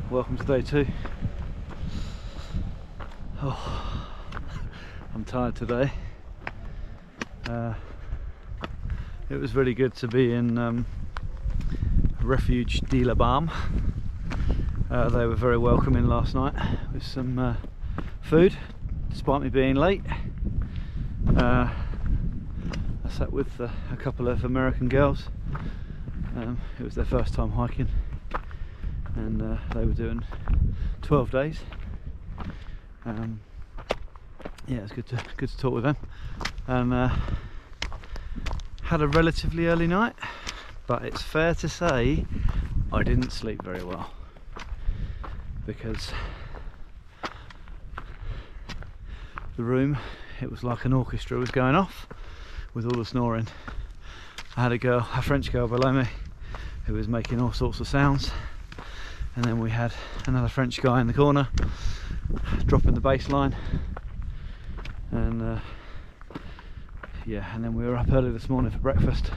welcome to day 2. Oh, I'm tired today. It was really good to be in Refuge de Balme. They were very welcoming last night with some food, despite me being late. I sat with a couple of American girls. It was their first time hiking, and they were doing 12 days. Yeah, it's good to talk with them, and had a relatively early night, but it's fair to say I didn't sleep very well, because the room, it was like an orchestra was going off with all the snoring. I had a French girl below me who was making all sorts of sounds, and then we had another French guy in the corner dropping the bass line, and yeah, and then we were up early this morning for breakfast.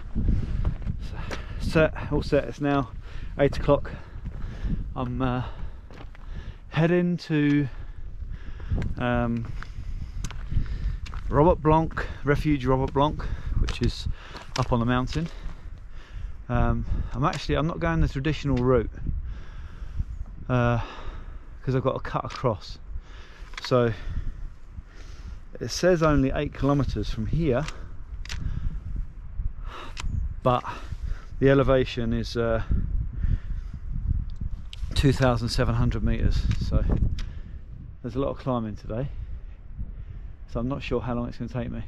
So, all set. It's now 8 o'clock. I'm heading to Refuge Robert Blanc, which is up on the mountain. I'm not going the traditional route because I've got to cut across. So it says only 8 kilometers from here, but the elevation is 2,700 meters, so there's a lot of climbing today. So I'm not sure how long it's going to take me,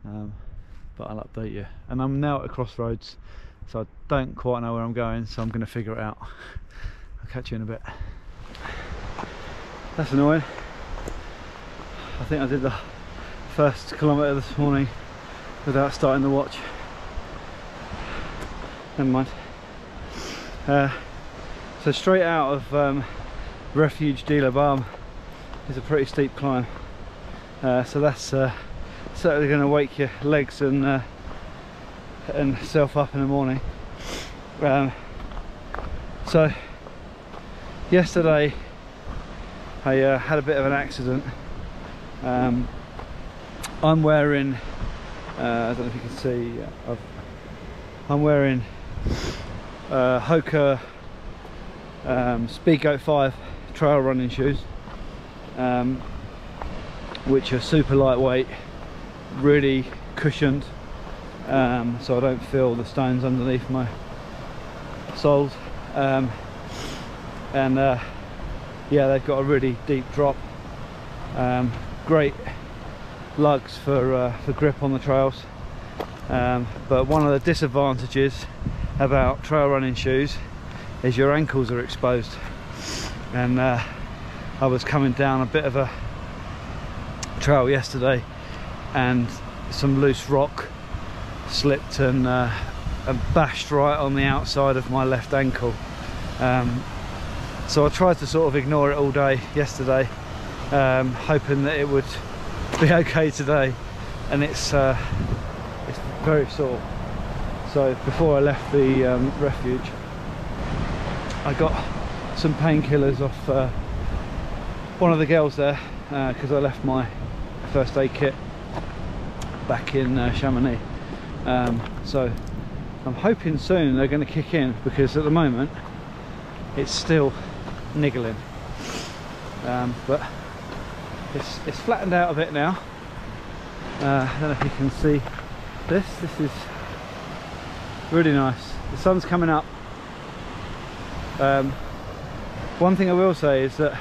but I'll update you. And I'm now at a crossroads, so I don't quite know where I'm going, so I'm going to figure it out. I'll catch you in a bit. That's annoying. I think I did the first kilometre this morning without starting the watch. Never mind. So straight out of Refuge de Balme is a pretty steep climb. So that's certainly going to wake your legs and self up in the morning. So yesterday I had a bit of an accident. I'm wearing, I don't know if you can see, I'm wearing Hoka Speedgoat 5 trail running shoes, which are super lightweight, really cushioned, so I don't feel the stones underneath my soles, and yeah, they've got a really deep drop. Great lugs for grip on the trails, but one of the disadvantages about trail running shoes is your ankles are exposed, and I was coming down a bit of a trail yesterday and some loose rock slipped and bashed right on the outside of my left ankle. So I tried to sort of ignore it all day yesterday, hoping that it would be okay today, and it's very sore. So before I left the refuge, I got some painkillers off one of the girls there, because I left my first aid kit back in Chamonix. So I'm hoping soon they're going to kick in, because at the moment it's still niggling, but it's flattened out a bit now. I don't know if you can see this is really nice. The sun's coming up. One thing I will say is that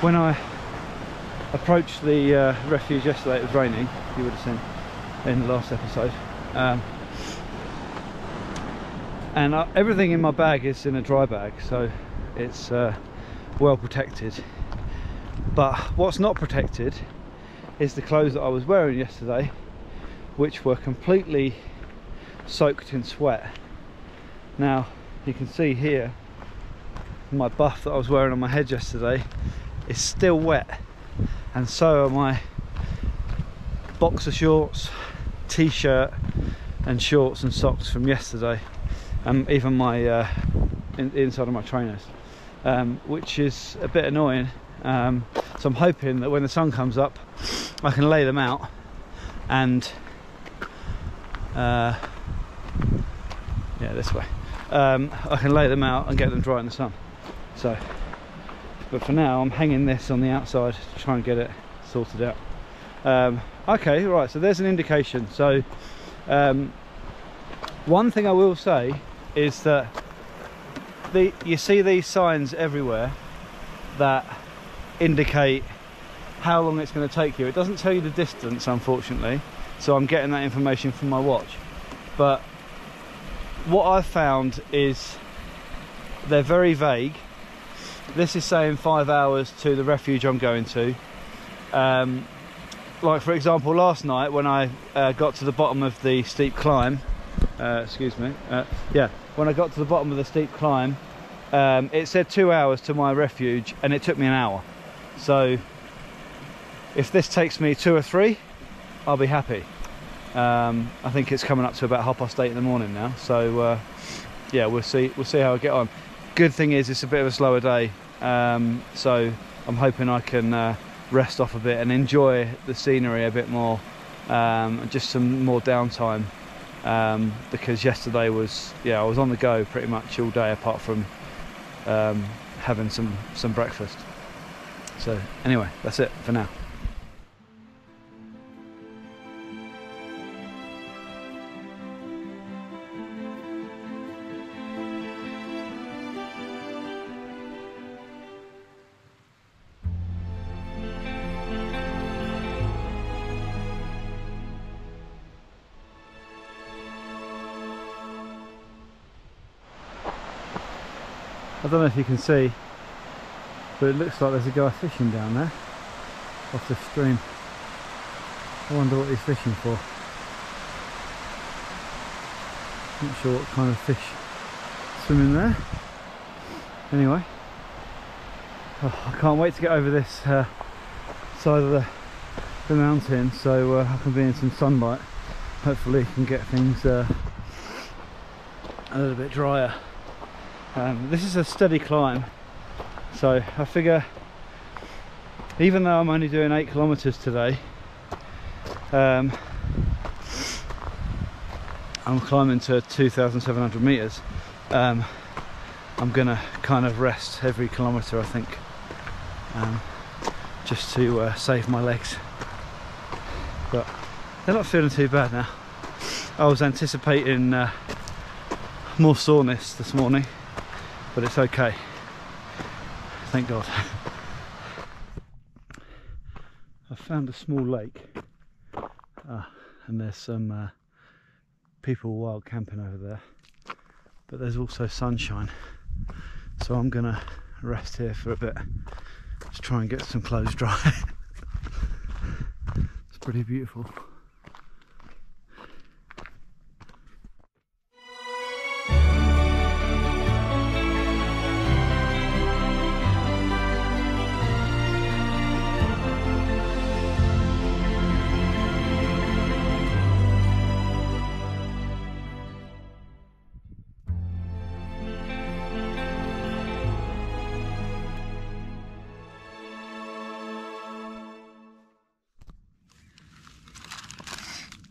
when I approached the refuge yesterday, it was raining, you would have seen in the last episode, and everything in my bag is in a dry bag, so it's well protected. But what's not protected is the clothes that I was wearing yesterday, which were completely soaked in sweat. Now you can see here my buff that I was wearing on my head yesterday is still wet, and so are my boxer shorts, t-shirt and shorts and socks from yesterday, and even my inside of my trainers, which is a bit annoying. So I'm hoping that when the sun comes up I can lay them out and yeah, this way. I can lay them out and get them dry in the sun. So, but for now I'm hanging this on the outside to try and get it sorted out. Okay, right, so there's an indication. So one thing I will say is that you see these signs everywhere that indicate how long it's going to take you. It doesn't tell you the distance, unfortunately, so I'm getting that information from my watch. But what I've found is they're very vague. This is saying 5 hours to the refuge I'm going to. Like for example, last night when I got to the bottom of the steep climb, excuse me, yeah, when I got to the bottom of the steep climb, it said 2 hours to my refuge and it took me an hour. So if this takes me 2 or 3, I'll be happy. I think it's coming up to about 8:30 in the morning now, so yeah, we'll see how I get on. Good thing is it's a bit of a slower day, so I'm hoping I can rest off a bit and enjoy the scenery a bit more, just some more downtime, because yesterday was, yeah, I was on the go pretty much all day apart from having some breakfast. So anyway, that's it for now. I don't know if you can see, but it looks like there's a guy fishing down there off the stream. I wonder what he's fishing for. Not sure what kind of fish swimming there. Anyway, oh, I can't wait to get over this side of the mountain so I can be in some sunlight. Hopefully can get things a little bit drier. This is a steady climb, so I figure even though I'm only doing 8 kilometers today, I'm climbing to 2,700 meters. I'm gonna kind of rest every kilometer, I think, just to save my legs. But they're not feeling too bad now. I was anticipating more soreness this morning, but it's okay, thank God. I found a small lake, and there's some people wild camping over there, but there's also sunshine, so I'm gonna rest here for a bit, just try and get some clothes dry. It's pretty beautiful.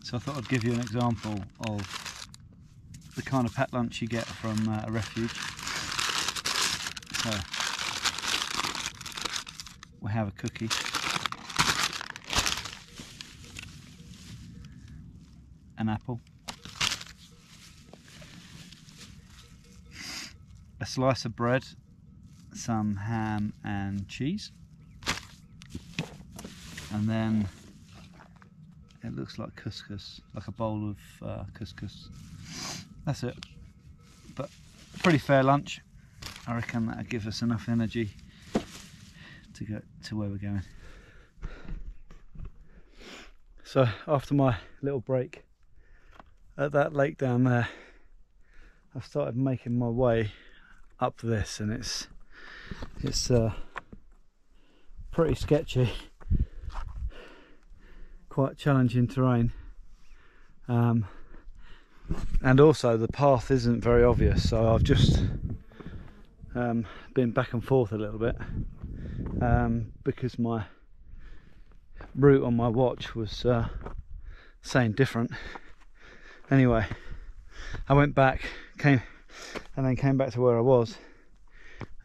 So I thought I'd give you an example of the kind of packed lunch you get from a refuge. So we have a cookie, an apple, a slice of bread, some ham and cheese, and then it looks like couscous, like a bowl of couscous. That's it. But pretty fair lunch. I reckon that'll give us enough energy to get to where we're going. So after my little break at that lake down there, I've started making my way up this, and it's pretty sketchy. Quite challenging terrain, and also the path isn't very obvious, so I've just been back and forth a little bit because my route on my watch was saying different. Anyway, I went back, came back to where I was,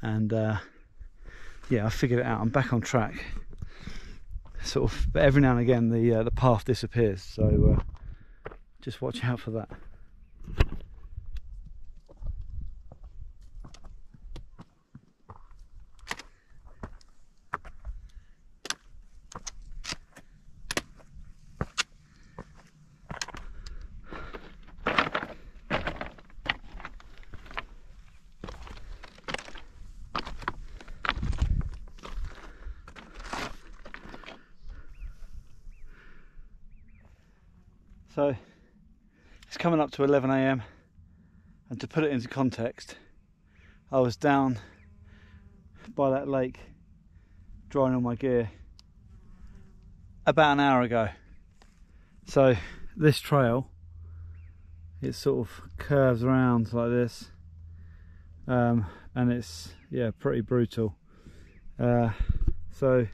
and yeah, I figured it out. I'm back on track, sort of, but every now and again the path disappears, so just watch out for that. So it's coming up to 11 AM, and to put it into context, I was down by that lake drying all my gear about an hour ago. So this trail, it sort of curves around like this, and it's, yeah, pretty brutal. So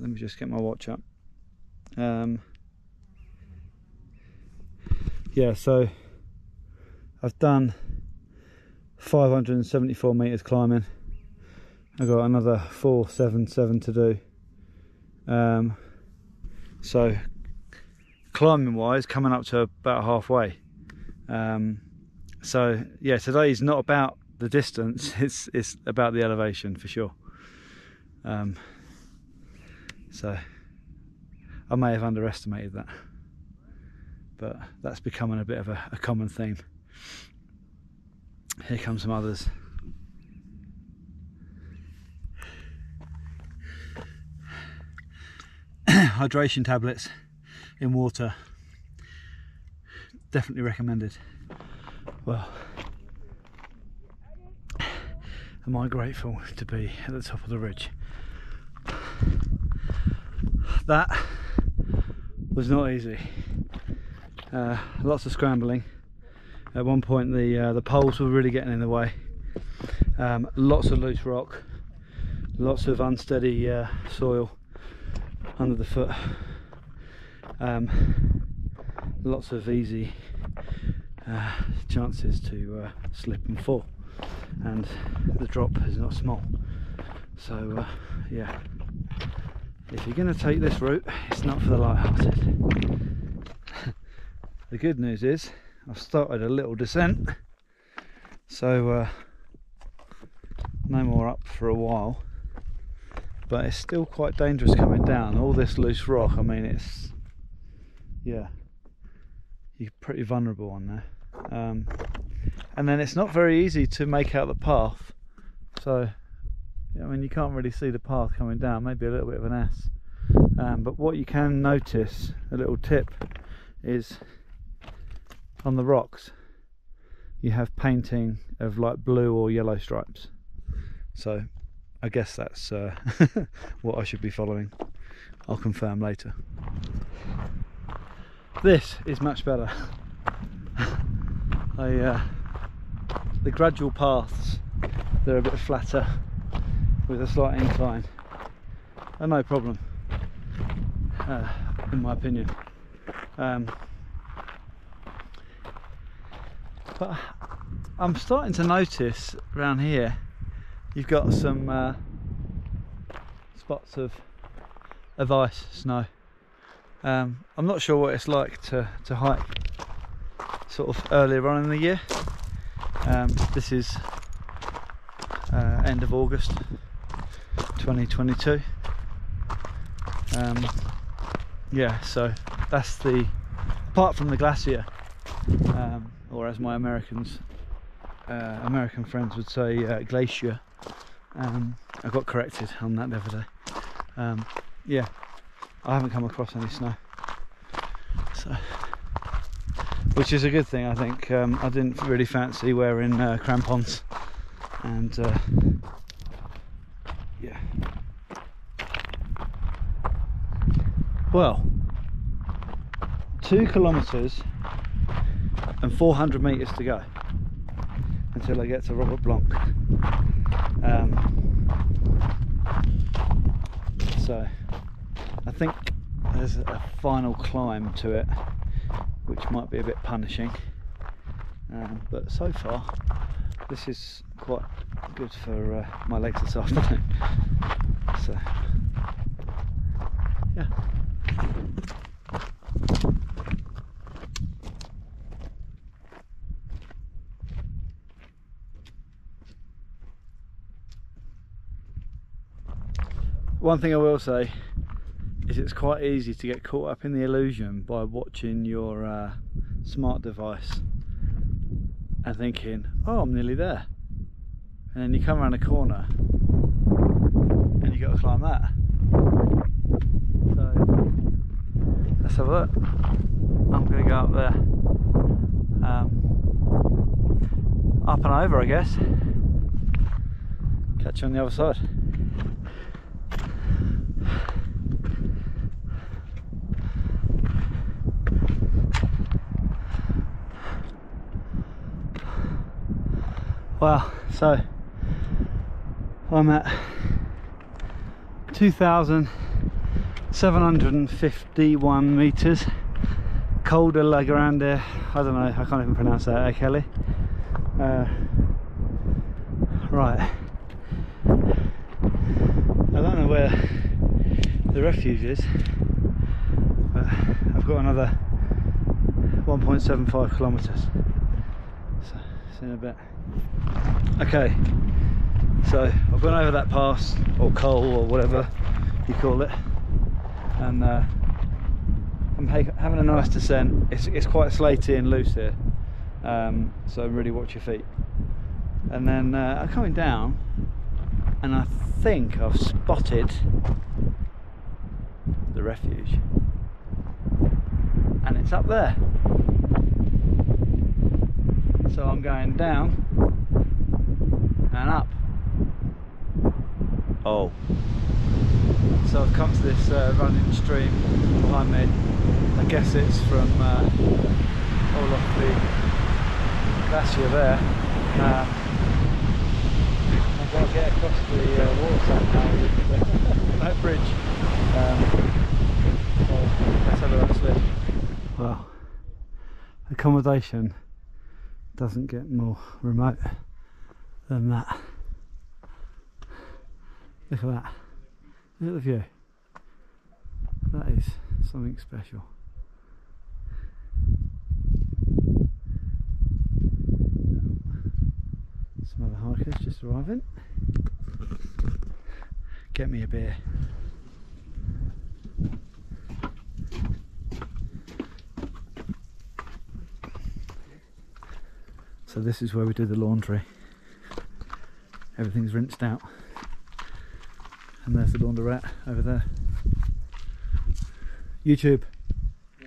let me just get my watch up. Yeah, so I've done 574 meters climbing. I've got another 477 to do. So climbing wise, coming up to about halfway. So yeah, today's not about the distance, it's about the elevation for sure. So I may have underestimated that, but that's becoming a bit of a common theme. Here come some others. Hydration tablets in water, definitely recommended. Well, am I grateful to be at the top of the ridge. That was not easy. Lots of scrambling. At one point the poles were really getting in the way. Lots of loose rock, lots of unsteady soil under the foot, lots of easy chances to slip and fall, and the drop is not small. So yeah, if you're going to take this route, it's not for the light-hearted. The good news is I've started a little descent, so no more up for a while, but it's still quite dangerous coming down. All this loose rock, I mean, it's, yeah, you're pretty vulnerable on there. And then it's not very easy to make out the path, so I mean, you can't really see the path coming down, maybe a little bit of an S. But what you can notice, a little tip, is on the rocks you have painting of like blue or yellow stripes, so I guess that's what I should be following. I'll confirm later. This is much better. The gradual paths, they're a bit flatter with a slight incline, are no problem, in my opinion. But I'm starting to notice around here you've got some spots of ice, snow. I'm not sure what it's like to hike sort of earlier on in the year. This is end of August 2022. Yeah, so that's the, apart from the glacier, or as my American friends would say, glacier. I got corrected on that the other day. Yeah, I haven't come across any snow, so, which is a good thing, I think. I didn't really fancy wearing crampons, and yeah. Well, 2 kilometers and 400 meters to go, and until I get to Robert Blanc. So I think there's a final climb to it which might be a bit punishing, but so far this is quite good for my legs this afternoon. So yeah. One thing I will say is it's quite easy to get caught up in the illusion by watching your smart device and thinking, oh, I'm nearly there, and then you come around a corner and you've got to climb that. So let's have a look. I'm going to go up there, up and over, I guess. Catch you on the other side. Wow, so I'm at 2,751 metres. Col de la Grande, I don't know, I can't even pronounce that, eh, Kelly? Right. I don't know where the refuge is, but I've got another 1.75 kilometres. So, see in a bit. Okay, so I've gone over that pass, or col, or whatever you call it, and I'm having a nice descent. It's quite slaty and loose here, so really watch your feet. And then I'm coming down, and I think I've spotted the refuge, and it's up there. So I'm going down and up. Oh. So I've come to this running stream behind me. I guess it's from all off the glacier there. I've got to get across the water somehow with that bridge. So let's have a look slip. Well, accommodation doesn't get more remote than that. Look at that. Look at the view. That is something special. Some other hikers just arriving. Get me a beer. So this is where we do the laundry. Everything's rinsed out. And there's the laundrette over there. YouTube,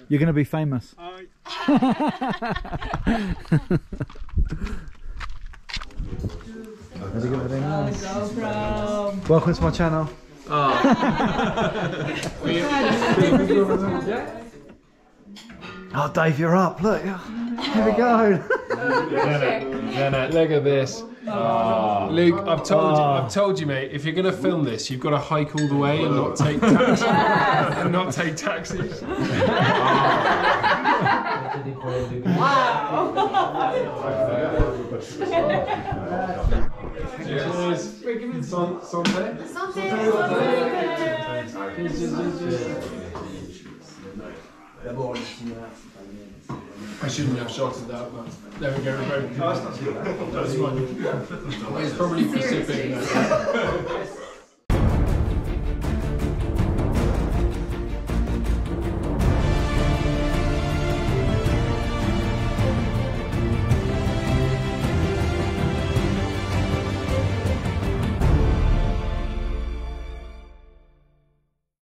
you're going to be famous. Welcome to my channel. Oh, Dave, you're up. Look, here we go. Look at this. Luke, I've told you, mate. If you're gonna film this, you've got to hike all the way and not take taxis. And not take taxis. Cheers. I shouldn't have shot at that, but there we go. That's fine. It's probably Pacific.